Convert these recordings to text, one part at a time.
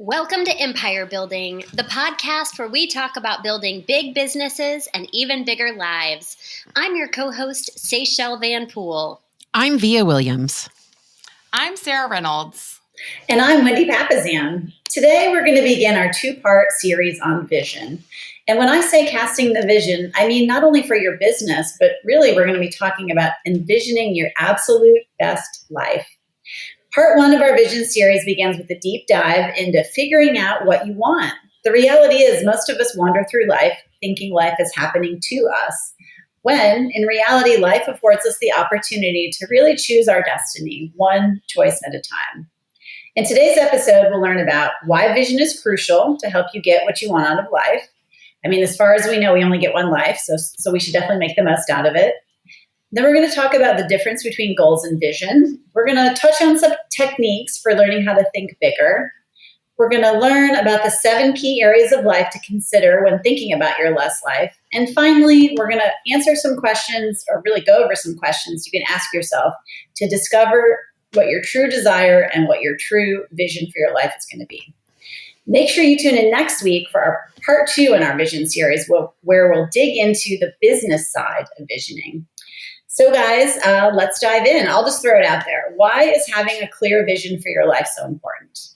Welcome to Empire Building, the podcast where we talk about building big businesses and even bigger lives. I'm your co-host, Seychelle Van Poole. I'm Via Williams. I'm Sarah Reynolds. And I'm Wendy Papazan. Today we're going to begin our two-part series on vision. And when I say casting the vision, I mean not only for your business, but really we're going to be talking about envisioning your absolute best life. Part one of our vision series begins with a deep dive into figuring out what you want. The reality is most of us wander through life thinking life is happening to us, when in reality, life affords us the opportunity to really choose our destiny, one choice at a time. In today's episode, we'll learn about why vision is crucial to help you get what you want out of life. I mean, as far as we know, we only get one life, so we should definitely make the most out of it. Then we're going to talk about the difference between goals and vision. We're going to touch on some techniques for learning how to think bigger. We're going to learn about the 7 key areas of life to consider when thinking about your less life. And finally, we're going to answer some questions, or really go over some questions you can ask yourself to discover what your true desire and what your true vision for your life is going to be. Make sure you tune in next week for our part 2 in our vision series, where we'll dig into the business side of visioning. So guys, let's dive in. I'll just throw it out there. Why is having a clear vision for your life so important?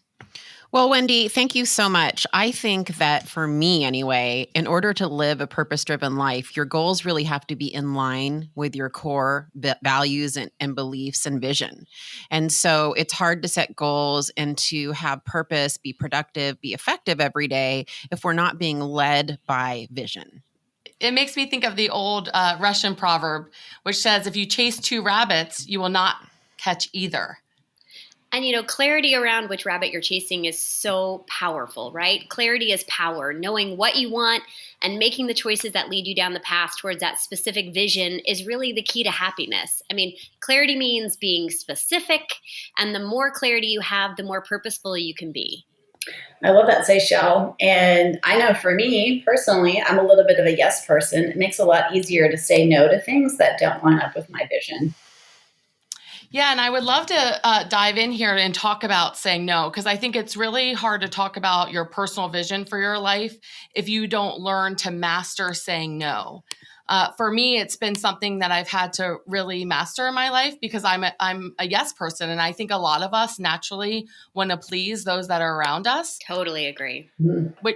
Well, Wendy, thank you so much. I think that for me anyway, in order to live a purpose-driven life, your goals really have to be in line with your core values and beliefs and vision. And so it's hard to set goals and to have purpose, be productive, be effective every day if we're not being led by vision. It makes me think of the old Russian proverb, which says, if you chase 2 rabbits, you will not catch either. And clarity around which rabbit you're chasing is so powerful, right? Clarity is power. Knowing what you want and making the choices that lead you down the path towards that specific vision is really the key to happiness. I mean, clarity means being specific, and the more clarity you have, the more purposeful you can be. I love that, Seychelle. And I know for me personally, I'm a little bit of a yes person. It makes it a lot easier to say no to things that don't line up with my vision. Yeah, and I would love to dive in here and talk about saying no, because I think it's really hard to talk about your personal vision for your life if you don't learn to master saying no. For me, it's been something that I've had to really master in my life because I'm a yes person. And I think a lot of us naturally want to please those that are around us. Totally agree.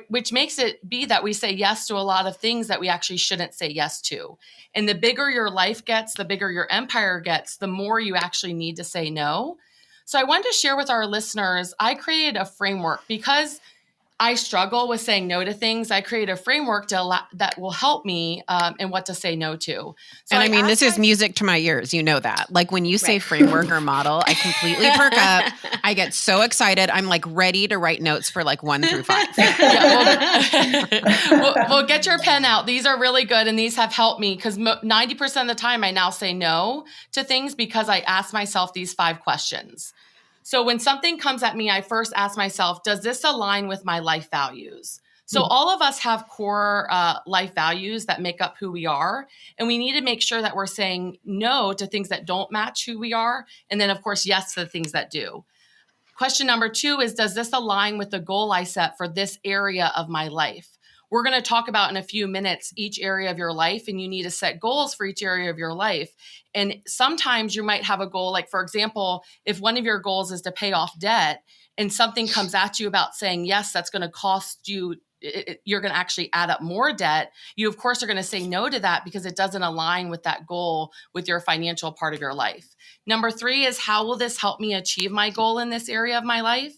Which makes it be that we say yes to a lot of things that we actually shouldn't say yes to. And the bigger your life gets, the bigger your empire gets, the more you actually need to say no. So I wanted to share with our listeners, I created a framework because I struggle with saying no to things. I create a framework that will help me in what to say no to. So and I mean, this is music to my ears. You know that. Like when you say framework or model, I completely perk up. I get so excited. I'm like ready to write notes for like 1 through 5. Well, get your pen out. These are really good. And these have helped me because 90% of the time I now say no to things because I ask myself these 5 questions. So when something comes at me, I first ask myself, does this align with my life values? So all of us have core life values that make up who we are. And we need to make sure that we're saying no to things that don't match who we are. And then, of course, yes to the things that do. Question number 2 is, does this align with the goal I set for this area of my life? We're going to talk about in a few minutes each area of your life, and you need to set goals for each area of your life. And sometimes you might have a goal, like, for example, if one of your goals is to pay off debt and something comes at you about saying, yes, that's going to cost you, you're going to actually add up more debt. You, of course, are going to say no to that because it doesn't align with that goal with your financial part of your life. Number 3 is, how will this help me achieve my goal in this area of my life?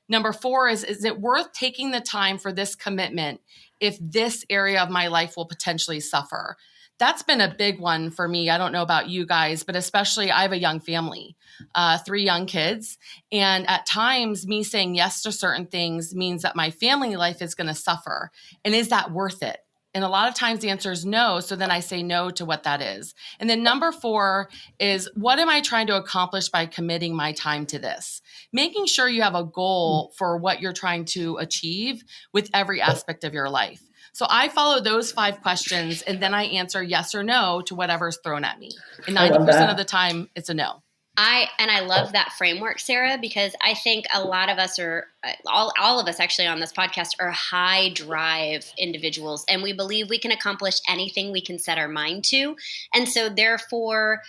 Number 4 is it worth taking the time for this commitment if this area of my life will potentially suffer? That's been a big one for me. I don't know about you guys, but especially I have a young family, 3 young kids. And at times me saying yes to certain things means that my family life is going to suffer. And is that worth it? And a lot of times the answer is no. So then I say no to what that is. And then number 4 is, what am I trying to accomplish by committing my time to this? Making sure you have a goal for what you're trying to achieve with every aspect of your life. So I follow those 5 questions and then I answer yes or no to whatever's thrown at me. And 90% of the time it's a no. I love that framework, Sarah, because I think a lot of us are all of us actually on this podcast are high drive individuals, and we believe we can accomplish anything we can set our mind to. And so therefore,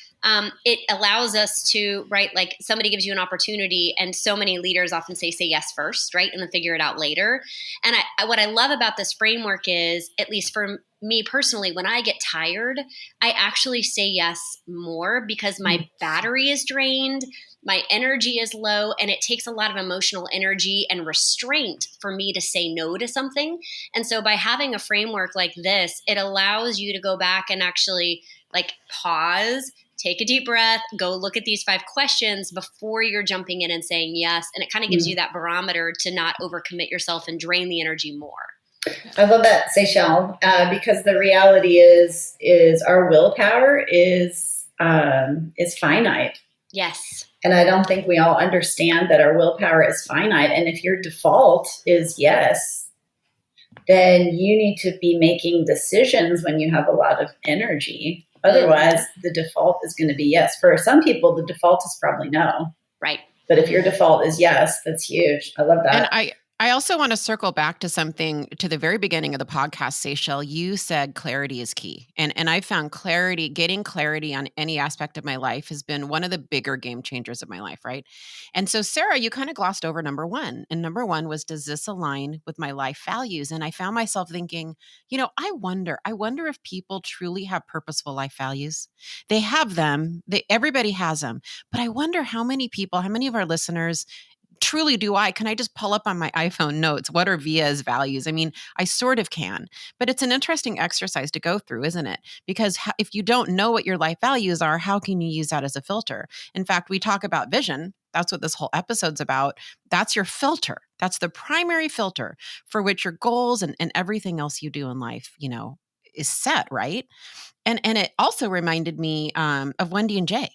it allows us to, right, like somebody gives you an opportunity, and so many leaders often say yes first, right, and then figure it out later. And what I love about this framework is, at least for me personally, when I get tired, I actually say yes more because my battery is drained, my energy is low, and it takes a lot of emotional energy and restraint for me to say no to something. And so by having a framework like this, it allows you to go back and actually like pause, take a deep breath, go look at these 5 questions before you're jumping in and saying yes. And it kind of gives you that barometer to not overcommit yourself and drain the energy more. I love that, Seychelle, because the reality is our willpower is finite. Yes. And I don't think we all understand that our willpower is finite. And if your default is yes, then you need to be making decisions when you have a lot of energy. Otherwise, the default is going to be yes. For some people, the default is probably no. Right. But if your default is yes, that's huge. I love that. And I also want to circle back to something to the very beginning of the podcast, Seychelle. You said clarity is key. And I found getting clarity on any aspect of my life has been one of the bigger game changers of my life, right? And so, Sarah, you kind of glossed over number 1. And number 1 was, does this align with my life values? And I found myself thinking, I wonder if people truly have purposeful life values. They have them. Everybody has them. But I wonder how many of our listeners truly can I just pull up on my iPhone notes, what are Via's values? I mean, I sort of can, but it's an interesting exercise to go through, isn't it? Because if you don't know what your life values are, how can you use that as a filter? In fact, we talk about vision. That's what this whole episode's about. That's your filter. That's the primary filter for which your goals and everything else you do in life, is set, right? And it also reminded me of Wendy and Jay.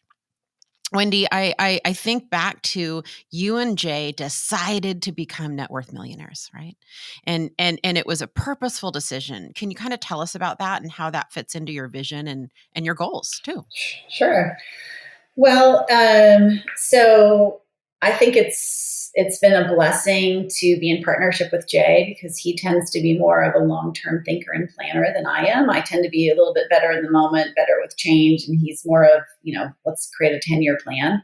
Wendy, I think back to you and Jay decided to become net worth millionaires, right? And it was a purposeful decision. Can you kind of tell us about that and how that fits into your vision and your goals too? Sure. Well, so I think it's been a blessing to be in partnership with Jay because he tends to be more of a long-term thinker and planner than I am. I tend to be a little bit better in the moment, better with change, and he's more of, let's create a 10-year plan.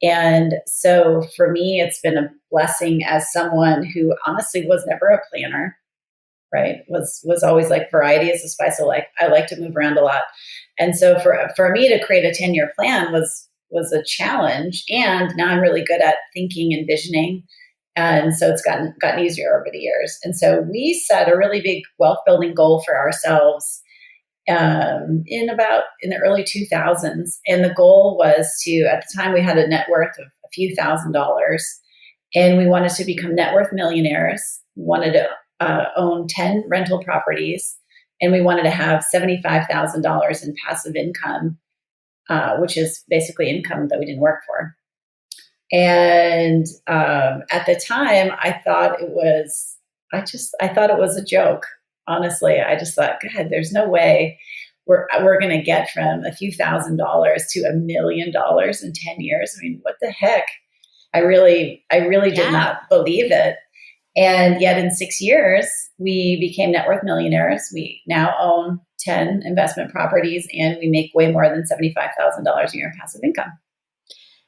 And so for me, it's been a blessing as someone who honestly was never a planner, right? Was always like variety is the spice of life. I like to move around a lot. And so for me to create a 10-year plan was a challenge. And now I'm really good at thinking and visioning. And so it's gotten easier over the years. And so we set a really big wealth building goal for ourselves in the early 2000s. And the goal was to, at the time we had a net worth of a few $1,000s, and we wanted to become net worth millionaires. We wanted to own 10 rental properties, and we wanted to have $75,000 in passive income, which is basically income that we didn't work for. And at the time, I thought it was a joke. Honestly, I just thought, God, there's no way we're going to get from a few $1,000s to $1 million in 10 years. I mean, what the heck? I really did not believe it. And yet in 6 years, we became net worth millionaires. We now own 10 investment properties, and we make way more than $75,000 a year in passive income.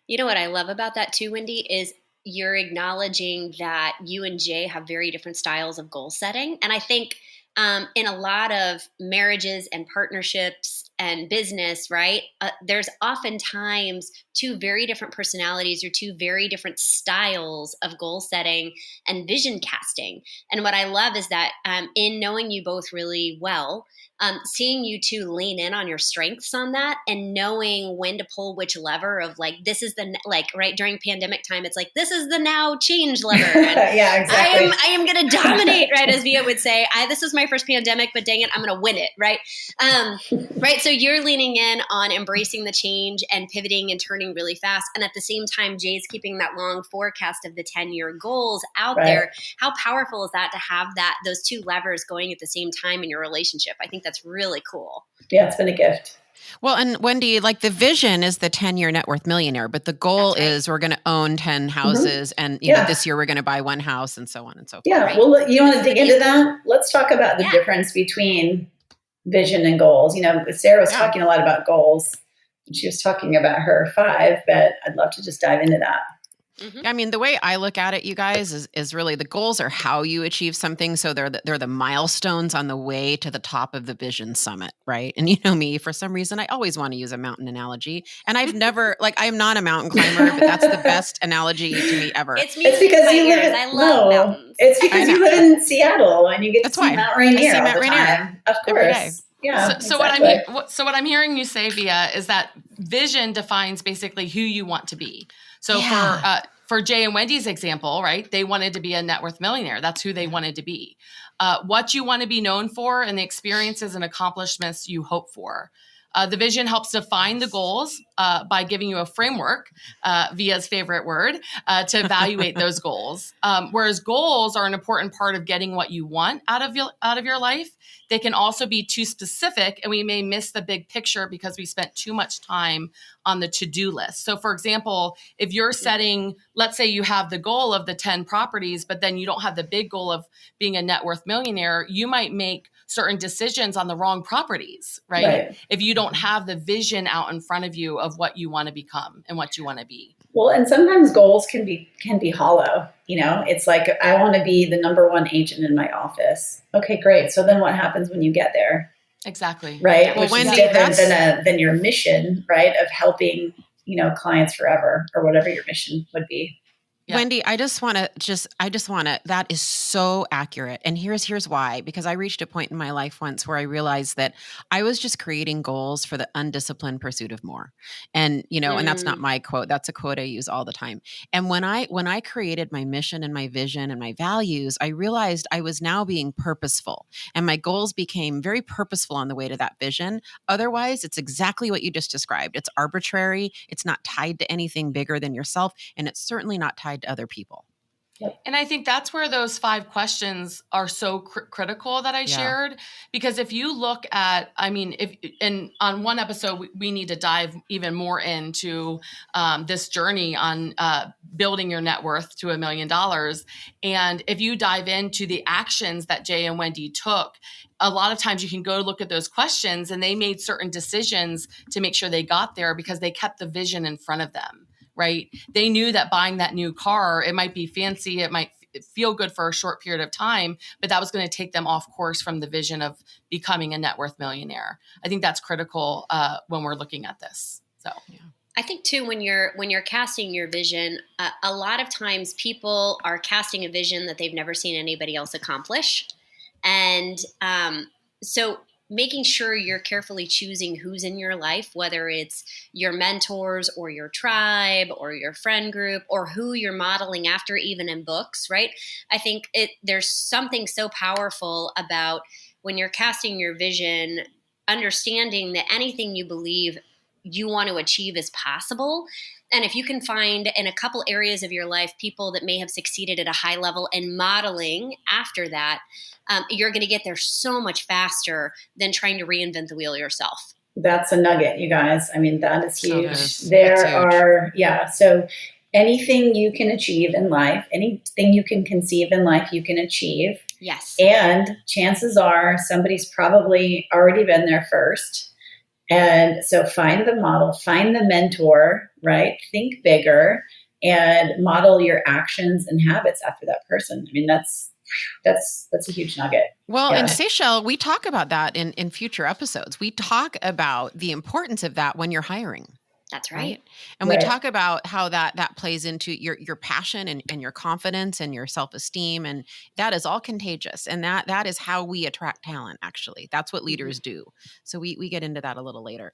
You know what I love about that too, Wendy, is you're acknowledging that you and Jay have very different styles of goal setting. And I think in a lot of marriages and partnerships and business, right, there's oftentimes 2 very different personalities or 2 very different styles of goal setting and vision casting. And what I love is that in knowing you both really well, seeing you 2 lean in on your strengths on that and knowing when to pull which lever of like, this is the, like, right during pandemic time, it's like, this is the now change lever. And yeah, exactly. I am going to dominate, right? As Via would say, this was my first pandemic, but dang it, I'm going to win it, right? Right. So you're leaning in on embracing the change and pivoting and turning really fast. And at the same time, Jay's keeping that long forecast of the 10-year goals out there. How powerful is that to have those 2 levers going at the same time in your relationship? I think that's really cool. Yeah, it's been a gift. Well, and Wendy, like the vision is the 10-year net worth millionaire, but the goal is we're going to own 10 houses and, you know, this year we're going to buy one house and so on and so forth. Yeah. Right. Well, you want to dig into that? Let's talk about the difference between vision and goals. You know, Sarah was talking a lot about goals. She was talking about her 5, but I'd love to just dive into that. Mm-hmm. I mean, the way I look at it, you guys, is really the goals are how you achieve something. So they're the milestones on the way to the top of the vision summit, right? And you know me, for some reason, I always want to use a mountain analogy. And I've never, like, I'm not a mountain climber, but that's the best analogy to me ever. It's because you live in, I love mountains. It's because you live in Seattle and you get to see Mount Rainier all the time. Of course. Yeah. So what I'm hearing you say, Via, is that vision defines basically who you want to be. So for Jay and Wendy's example, right? They wanted to be a net worth millionaire. That's who they wanted to be. What you want to be known for and the experiences and accomplishments you hope for. The vision helps define the goals by giving you a framework, Via's favorite word, to evaluate those goals. Whereas goals are an important part of getting what you want out of your life. They can also be too specific, and we may miss the big picture because we spent too much time on the to-do list. So, for example, if you're setting, let's say you have the goal of the 10 properties, but then you don't have the big goal of being a net worth millionaire, you might make certain decisions on the wrong properties, right? If you don't have the vision out in front of you of what you want to become and what you want to be. Well, and sometimes goals can be hollow. You know, it's like, I want to be the number 1 agent in my office. Okay, great. So then what happens when you get there? Exactly. Right. Well, which is different than your mission, right? Of helping, you know, clients forever or whatever your mission would be. Yeah. Wendy, I just want to, that is so accurate. And here's why, because I reached a point in my life once where I realized that I was just creating goals for the undisciplined pursuit of more. And, you know, and that's not my quote. That's a quote I use all the time. And when I created my mission and my vision and my values, I realized I was now being purposeful and my goals became very purposeful on the way to that vision. Otherwise, it's exactly what you just described. It's arbitrary. It's not tied to anything bigger than yourself. And it's certainly not tied to other people. And I think that's where those 5 questions are so critical that I shared, because if you look at, I mean, on one episode, we need to dive even more into this journey on building your net worth to $1 million. And if you dive into the actions that Jay and Wendy took, a lot of times you can go look at those questions and they made certain decisions to make sure they got there because they kept the vision in front of them. Right? They knew that buying that new car, it might be fancy, it might feel good for a short period of time, but that was going to take them off course from the vision of becoming a net worth millionaire. I think that's critical when we're looking at this. So, I think too, when you're casting your vision, a lot of times people are casting a vision that they've never seen anybody else accomplish, and so making sure you're carefully choosing who's in your life, whether it's your mentors or your tribe or your friend group or who you're modeling after, even in books, right? I think there's something so powerful about when you're casting your vision, understanding that anything you believe you want to achieve is possible. And if you can find in a couple areas of your life people that may have succeeded at a high level and modeling after that, you're going to get there so much faster than trying to reinvent the wheel yourself. That's a nugget, you guys. I mean, that is huge. So anything you can achieve in life, anything you can conceive in life, you can achieve. Yes. And chances are somebody's probably already been there first. And so find the model, find the mentor, right? Think bigger and model your actions and habits after that person. I mean, that's a huge nugget. Well, and Seychelle, we talk about that in future episodes. We talk about the importance of that when you're hiring. That's right. And we talk about how that plays into your passion and your confidence and your self-esteem. And that is all contagious. And that is how we attract talent, actually. That's what leaders do. So we get into that a little later.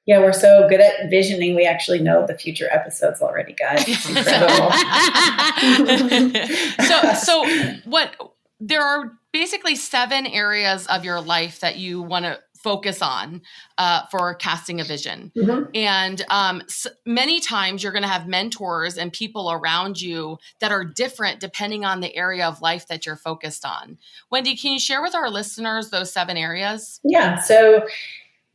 Yeah, we're so good at visioning. We actually know the future episodes already, guys. It's incredible. There are basically 7 areas of your life that you want to focus on for casting a vision. Mm-hmm. And many times you're going to have mentors and people around you that are different depending on the area of life that you're focused on. Wendy, can you share with our listeners those 7 areas? Yeah. So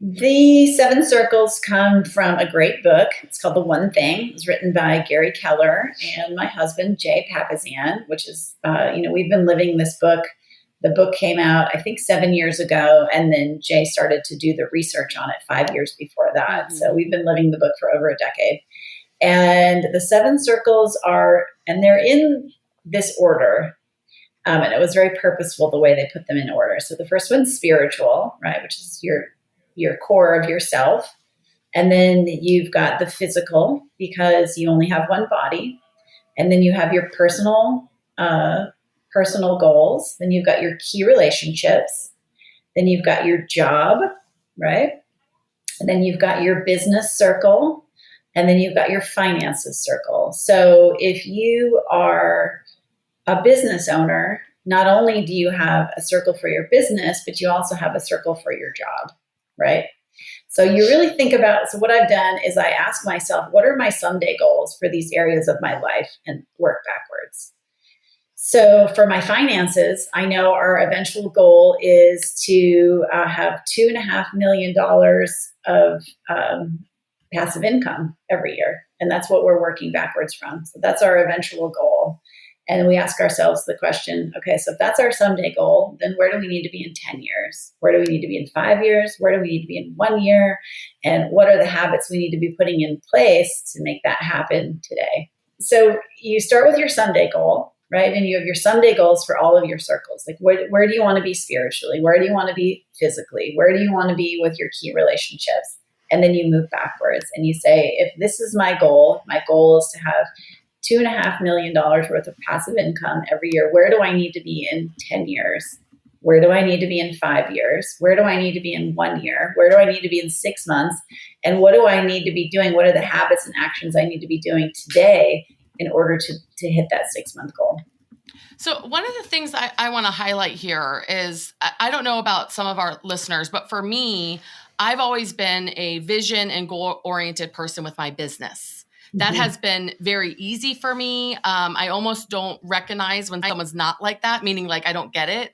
The seven circles come from a great book. It's called The One Thing. It was written by Gary Keller and my husband, Jay Papazian, which is, we've been living this book. The book came out, I think, 7 years ago, and then Jay started to do the research on it 5 years before that. Mm-hmm. So we've been living the book for over a decade. And the seven circles they're in this order. And it was very purposeful the way they put them in order. So the first one's spiritual, right, which is your core of yourself. And then you've got the physical, because you only have one body. And then you have your personal goals. Then you've got your key relationships. Then you've got your job, right? And then you've got your business circle. And then you've got your finances circle. So if you are a business owner, not only do you have a circle for your business, but you also have a circle for your job, right? So you really think about, so what I've done is I ask myself, what are my someday goals for these areas of my life, and work backwards. So for my finances, I know our eventual goal is to have $2.5 million of passive income every year. And that's what we're working backwards from. So that's our eventual goal. And we ask ourselves the question, okay, so if that's our someday goal, then where do we need to be in 10 years? Where do we need to be in 5 years? Where do we need to be in 1 year? And what are the habits we need to be putting in place to make that happen today? So you start with your someday goal, right? And you have your someday goals for all of your circles. Like where do you want to be spiritually? Where do you want to be physically? Where do you want to be with your key relationships? And then you move backwards and you say, if this is my goal is to have $2.5 million worth of passive income every year, where do I need to be in 10 years? Where do I need to be in 5 years? Where do I need to be in 1 year? Where do I need to be in 6 months? And what do I need to be doing? What are the habits and actions I need to be doing today in order to hit that 6-month goal? So one of the things I want to highlight here is, I don't know about some of our listeners, but for me, I've always been a vision and goal-oriented person with my business. That has been very easy for me. I almost don't recognize when someone's not like that, meaning like I don't get it.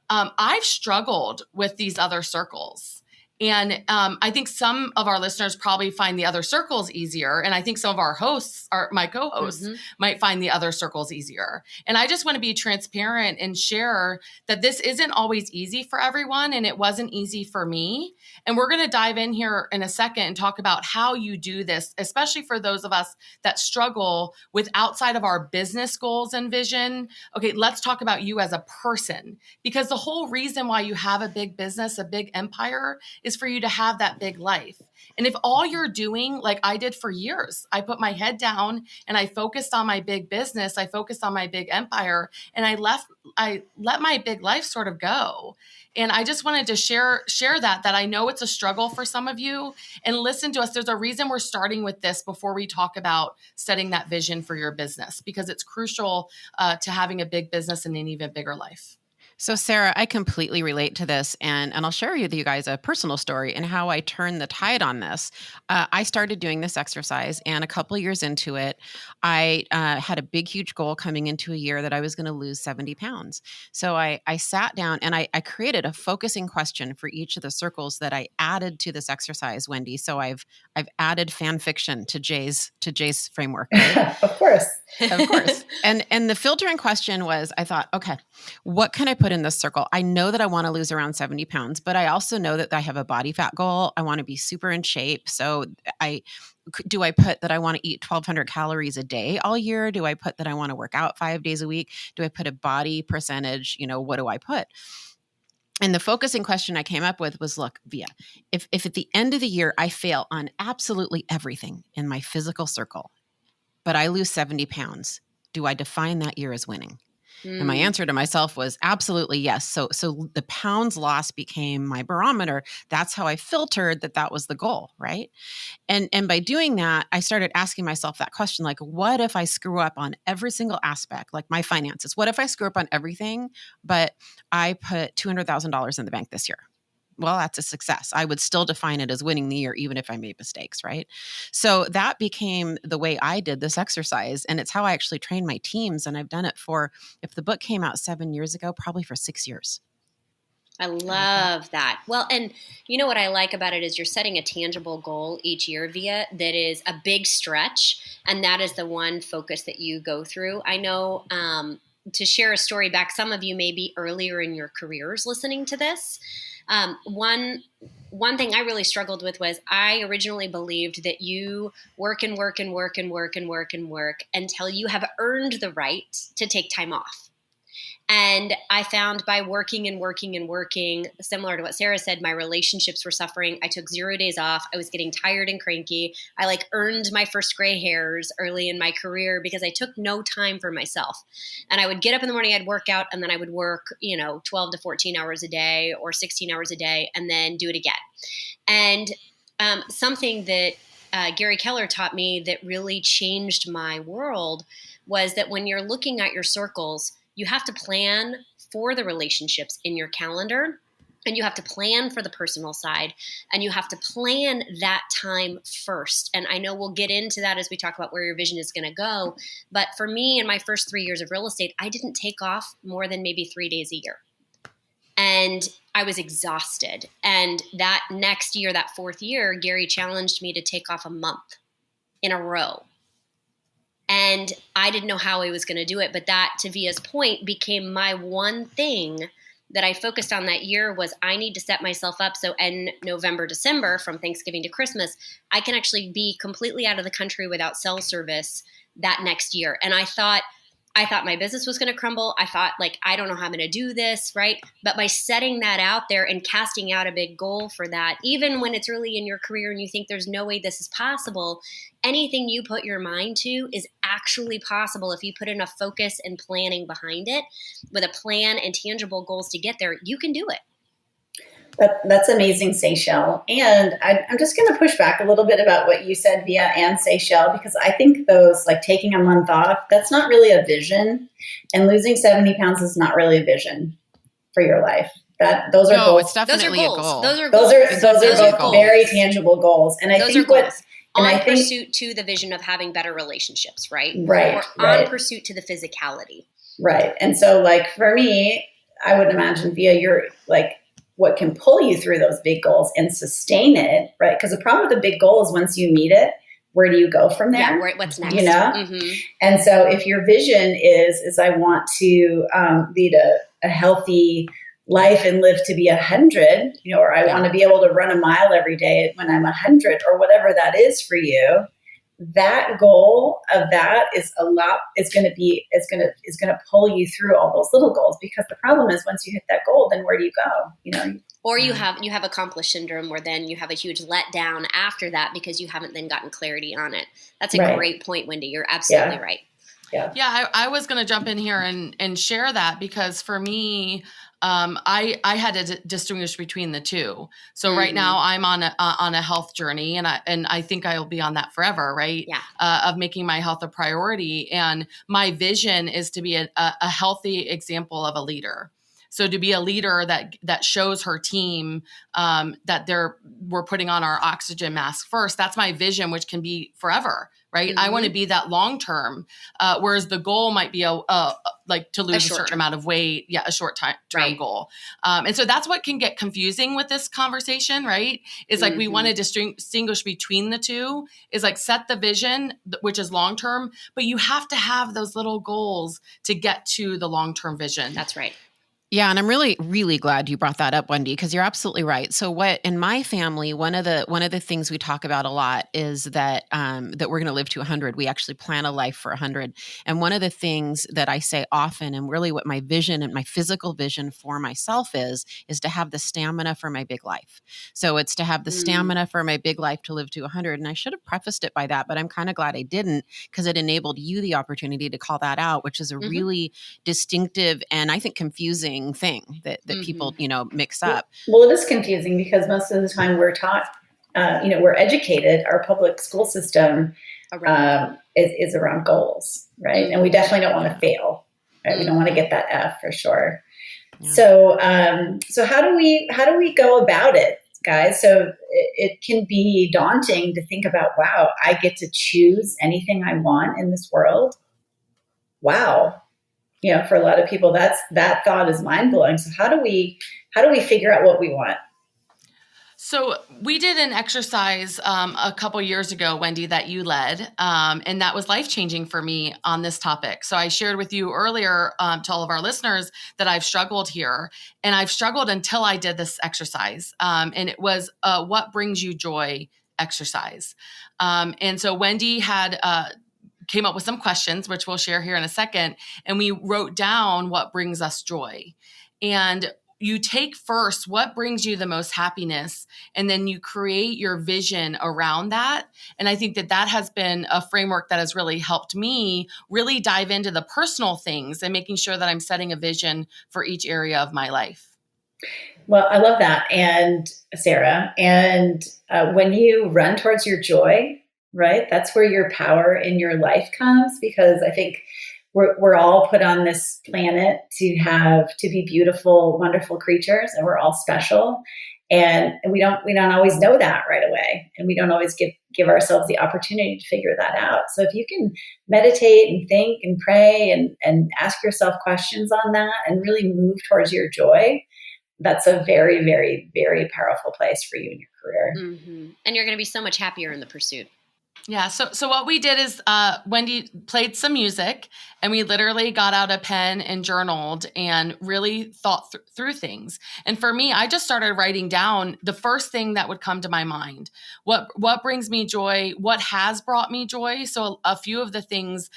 I've struggled with these other circles. And I think some of our listeners probably find the other circles easier. And I think some of our hosts, my co-hosts, might find the other circles easier. And I just want to be transparent and share that this isn't always easy for everyone. And it wasn't easy for me. And we're going to dive in here in a second and talk about how you do this, especially for those of us that struggle with outside of our business goals and vision. Okay, let's talk about you as a person, because the whole reason why you have a big business, a big empire, is for you to have that big life. And if all you're doing, like I did for years, I put my head down and I focused on my big business, I focused on my big empire, and I let my big life sort of go. And I just wanted to share that I know it's a struggle for some of you, and listen to us. There's a reason we're starting with this before we talk about setting that vision for your business, because it's crucial to having a big business and an even bigger life. So Sarah, I completely relate to this, and I'll share with you guys a personal story and how I turned the tide on this. I started doing this exercise, and a couple of years into it, I had a big, huge goal coming into a year that I was going to lose 70 pounds. So I sat down and I created a focusing question for each of the circles that I added to this exercise, Wendy. So I've added fan fiction to Jay's framework. Right? Of course. And the filtering question was, I thought, okay, what can I put in this circle? I know that I want to lose around 70 pounds, but I also know that I have a body fat goal. I want to be super in shape. So do I put that I want to eat 1,200 calories a day all year? Do I put that I want to work out 5 days a week? Do I put a body percentage? What do I put? And the focusing question I came up with was, look, Via, if at the end of the year I fail on absolutely everything in my physical circle, but I lose 70 pounds, do I define that year as winning? And my answer to myself was absolutely yes. So the pounds lost became my barometer. That's how I filtered that was the goal, right? And by doing that, I started asking myself that question, like, what if I screw up on every single aspect, like my finances? What if I screw up on everything, but I put $200,000 in the bank this year? Well, that's a success. I would still define it as winning the year, even if I made mistakes, right? So that became the way I did this exercise. And it's how I actually train my teams. And I've done it if the book came out 7 years ago, probably for 6 years. I love that. Well, and you know what I like about it is you're setting a tangible goal each year, Via, that is a big stretch, and that is the one focus that you go through. I know, to share a story back, some of you may be earlier in your careers listening to this. One thing I really struggled with was I originally believed that you work and work and work and work and work and work until you have earned the right to take time off. And I found by working and working and working, similar to what Sarah said, my relationships were suffering. I took 0 days off. I was getting tired and cranky. I earned my first gray hairs early in my career because I took no time for myself. And I would get up in the morning, I'd work out, and then I would work, 12 to 14 hours a day or 16 hours a day, and then do it again. And something that Gary Keller taught me that really changed my world was that when you're looking at your circles, you have to plan for the relationships in your calendar, and you have to plan for the personal side, and you have to plan that time first. And I know we'll get into that as we talk about where your vision is going to go. But for me, in my first 3 years of real estate, I didn't take off more than maybe 3 days a year. And I was exhausted. And that next year, that fourth year, Gary challenged me to take off a month in a row. And I didn't know how I was going to do it. But that, to Via's point, became my one thing that I focused on that year was I need to set myself up so in November, December, from Thanksgiving to Christmas, I can actually be completely out of the country without cell service that next year. And I thought my business was going to crumble. I thought, I don't know how I'm going to do this, right? But by setting that out there and casting out a big goal for that, even when it's early in your career and you think there's no way this is possible, anything you put your mind to is actually possible if you put enough focus and planning behind it with a plan and tangible goals to get there. You can do it. That's amazing, Seychelle. And I'm just going to push back a little bit about what you said, Via and Seychelle, because I think those, taking a month off, that's not really a vision. And losing 70 pounds is not really a vision for your life. Those are goals. It's definitely a goal. Those are goals. Those are both very tangible goals. And those are goals. Pursuit to the vision of having better relationships, right? Right. Or on pursuit to the physicality. Right. And so, for me, I would imagine, Via, you're what can pull you through those big goals and sustain it, right? Because the problem with a big goal is once you meet it, where do you go from there? Yeah, what's next? Mm-hmm. And so if your vision is I want to lead a healthy life and live to be 100, or I want to be able to run a mile every day when I'm 100, or whatever that is for you, that goal of that is going to pull you through all those little goals, because the problem is once you hit that goal, then where do you go? Or you have accomplished syndrome, where then you have a huge letdown after that because you haven't then gotten clarity on it. That's a great point, Wendy. You're absolutely right. Yeah, I was going to jump in here and share that, because for me, I had to distinguish between the two. So right now I'm on a health journey, and I think I'll be on that forever, right? Yeah. Of making my health a priority, and my vision is to be a healthy example of a leader. So to be a leader that shows her team that we're putting on our oxygen mask first. That's my vision, which can be forever, right? I want to be that long term, whereas the goal might be to lose a certain amount of weight. Yeah, a short term goal. And so that's what can get confusing with this conversation, right? Is we want to distinguish between the two. Is set the vision, which is long term, but you have to have those little goals to get to the long term vision. That's right. Yeah. And I'm really, really glad you brought that up, Wendy, because you're absolutely right. So in my family, one of the things we talk about a lot is that that we're going to live to 100. We actually plan a life for 100. And one of the things that I say often, and really what my vision and my physical vision for myself is to have the stamina for my big life. So it's to have the stamina for my big life to live to 100. And I should have prefaced it by that, but I'm kind of glad I didn't, because it enabled you the opportunity to call that out, which is a really distinctive and I think confusing thing that people mix up. Well, it is confusing because most of the time we're taught, we're educated. Our public school system is around goals, right? And we definitely don't want to fail. Right? We don't want to get that F for sure. Yeah. So how do we go about it, guys? So it can be daunting to think about, wow, I get to choose anything I want in this world. Wow. For a lot of people, that thought is mind blowing. So how do we How do we figure out what we want? So we did an exercise a couple years ago, Wendy, that you led, and that was life-changing for me on this topic. So I shared with you earlier to all of our listeners that I've struggled here, and I've struggled until I did this exercise, and it was what brings you joy exercise. And so Wendy had came up with some questions, which we'll share here in a second, and we wrote down what brings us joy. And you take first what brings you the most happiness, and then you create your vision around that. And I think that has been a framework that has really helped me really dive into the personal things and making sure that I'm setting a vision for each area of my life. Well, I love that. And Sarah, and when you run towards your joy, right, that's where your power in your life comes, because I think we're all put on this planet to be beautiful, wonderful creatures, and we're all special. And we don't always know that right away. And we don't always give ourselves the opportunity to figure that out. So if you can meditate and think and pray and ask yourself questions on that and really move towards your joy, that's a very, very, very powerful place for you in your career. Mm-hmm. And you're going to be so much happier in the pursuit. Yeah. So what we did is Wendy played some music, and we literally got out a pen and journaled and really thought through things. And for me, I just started writing down the first thing that would come to my mind. What brings me joy? What has brought me joy? So a few of the things,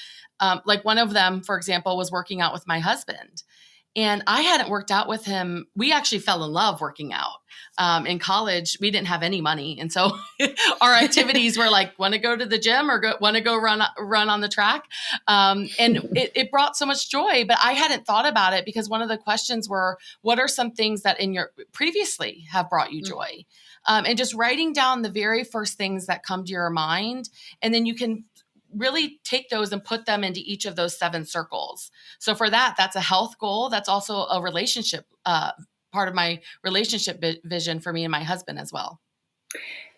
like one of them, for example, was working out with my husband. And I hadn't worked out with him. We actually fell in love working out. In college, we didn't have any money. And so our activities were like, want to go to the gym or want to go run on the track. And it brought so much joy, but I hadn't thought about it because one of the questions were, what are some things that in your previously have brought you joy? And just writing down the very first things that come to your mind. And then you can really take those and put them into each of those 7 circles. So for that's a health goal. That's also a relationship, part of my relationship vision for me and my husband as well.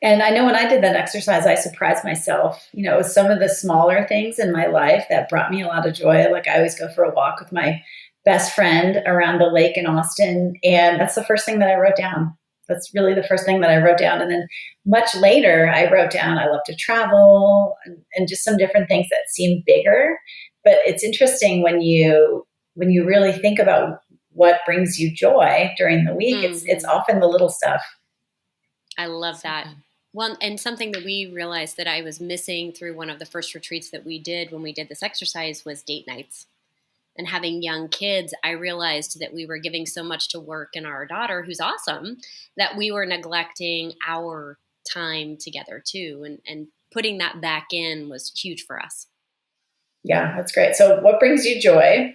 And I know when I did that exercise, I surprised myself. It was some of the smaller things in my life that brought me a lot of joy. Like I always go for a walk with my best friend around the lake in Austin. And that's the first thing that I wrote down. That's really the first thing that I wrote down. And then much later, I wrote down, I love to travel and just some different things that seem bigger. But it's interesting when you really think about what brings you joy during the week, it's often the little stuff. I love that. Well, and something that we realized that I was missing through one of the first retreats that we did when we did this exercise was date nights. And having young kids, I realized that we were giving so much to work and our daughter, who's awesome, that we were neglecting our time together too. And putting that back in was huge for us. Yeah, that's great. So what brings you joy?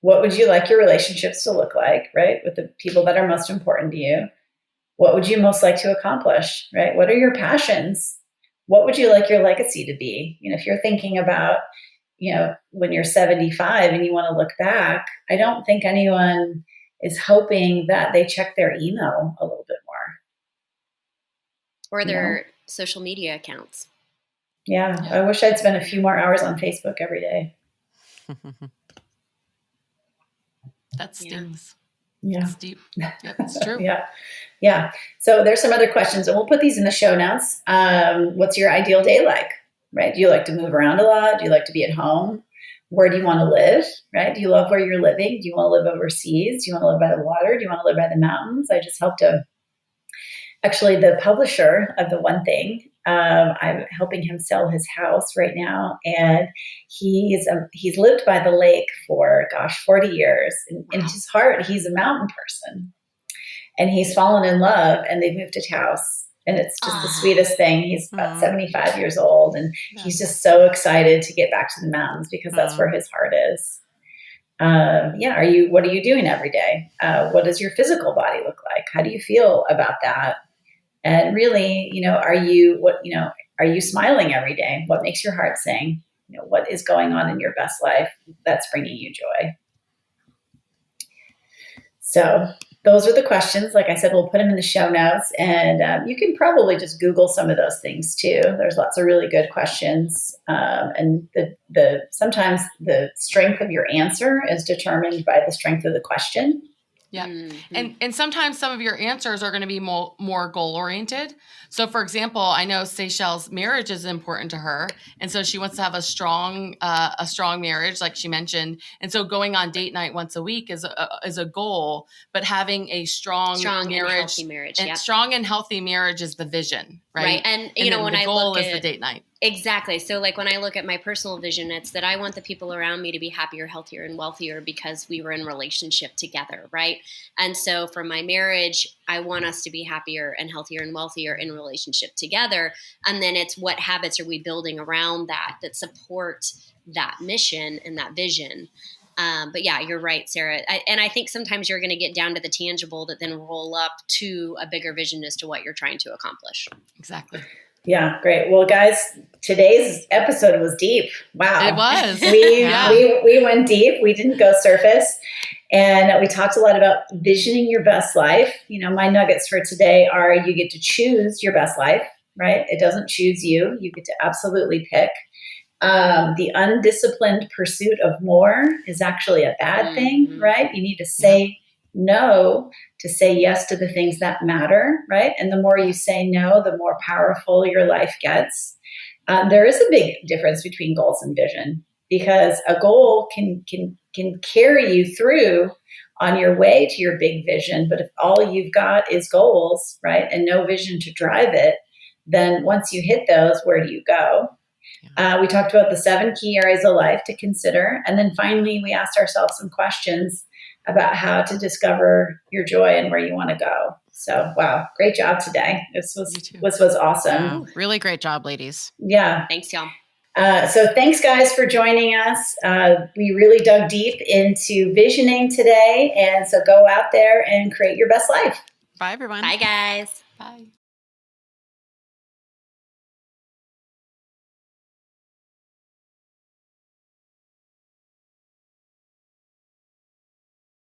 What would you like your relationships to look like, right? With the people that are most important to you? What would you most like to accomplish, right? What are your passions? What would you like your legacy to be? If you're thinking about, when you're 75 and you want to look back, I don't think anyone is hoping that they check their email a little bit more. Or their social media accounts. Yeah, I wish I'd spend a few more hours on Facebook every day. That stings. Yeah. It's deep. Yep, it's true. Yeah. So there's some other questions, and we'll put these in the show notes. What's your ideal day like? Right? Do you like to move around a lot? Do you like to be at home? Where do you want to live? Right? Do you love where you're living? Do you want to live overseas? Do you want to live by the water? Do you want to live by the mountains? I just helped the publisher of The One Thing. I'm helping him sell his house right now, and he's lived by the lake for 40 years. In his heart, he's a mountain person, and he's fallen in love, and they've moved to Taos. And it's just the sweetest thing. He's about 75 years old, and he's just so excited to get back to the mountains because that's where his heart is. What are you doing every day? What does your physical body look like? How do you feel about that? And really, are you smiling every day? What makes your heart sing? What is going on in your best life that's bringing you joy? So those are the questions. Like I said, we'll put them in the show notes, and you can probably just Google some of those things too. There's lots of really good questions, and sometimes the strength of your answer is determined by the strength of the question. Yeah. Mm-hmm. And sometimes some of your answers are going to be more goal oriented. So for example, I know Seychelle's marriage is important to her. And so she wants to have a strong marriage, like she mentioned. And so going on date night once a week is a goal, but having a strong and marriage healthy marriage. and Yep. strong and healthy marriage is the vision, right? And then when the I goal look is at the date night. Exactly. So like when I look at my personal vision, it's that I want the people around me to be happier, healthier, and wealthier because we were in relationship together, right? And so for my marriage, I want us to be happier and healthier and wealthier in relationship together. And then it's what habits are we building around that support that mission and that vision. But yeah, you're right, Sarah. And I think sometimes you're going to get down to the tangible that then roll up to a bigger vision as to what you're trying to accomplish. Exactly. Yeah, great. Well, guys, today's episode was deep. Wow. It was. We went deep. We didn't go surface. And we talked a lot about visioning your best life. My nuggets for today are you get to choose your best life, right? It doesn't choose you. You get to absolutely pick. The undisciplined pursuit of more is actually a bad thing, right? You need to say no to say yes to the things that matter, right? And the more you say no, the more powerful your life gets. There is a big difference between goals and vision, because a goal can carry you through on your way to your big vision. But if all you've got is goals, right, and no vision to drive it, then once you hit those, where do you go? We talked about the 7 key areas of life to consider. And then finally, we asked ourselves some questions about how to discover your joy and where you want to go. So, wow, great job today. This was awesome. Yeah, really great job, ladies. Yeah. Thanks, y'all. So thanks, guys, for joining us. We really dug deep into visioning today. And so go out there and create your best life. Bye, everyone. Bye, guys. Bye.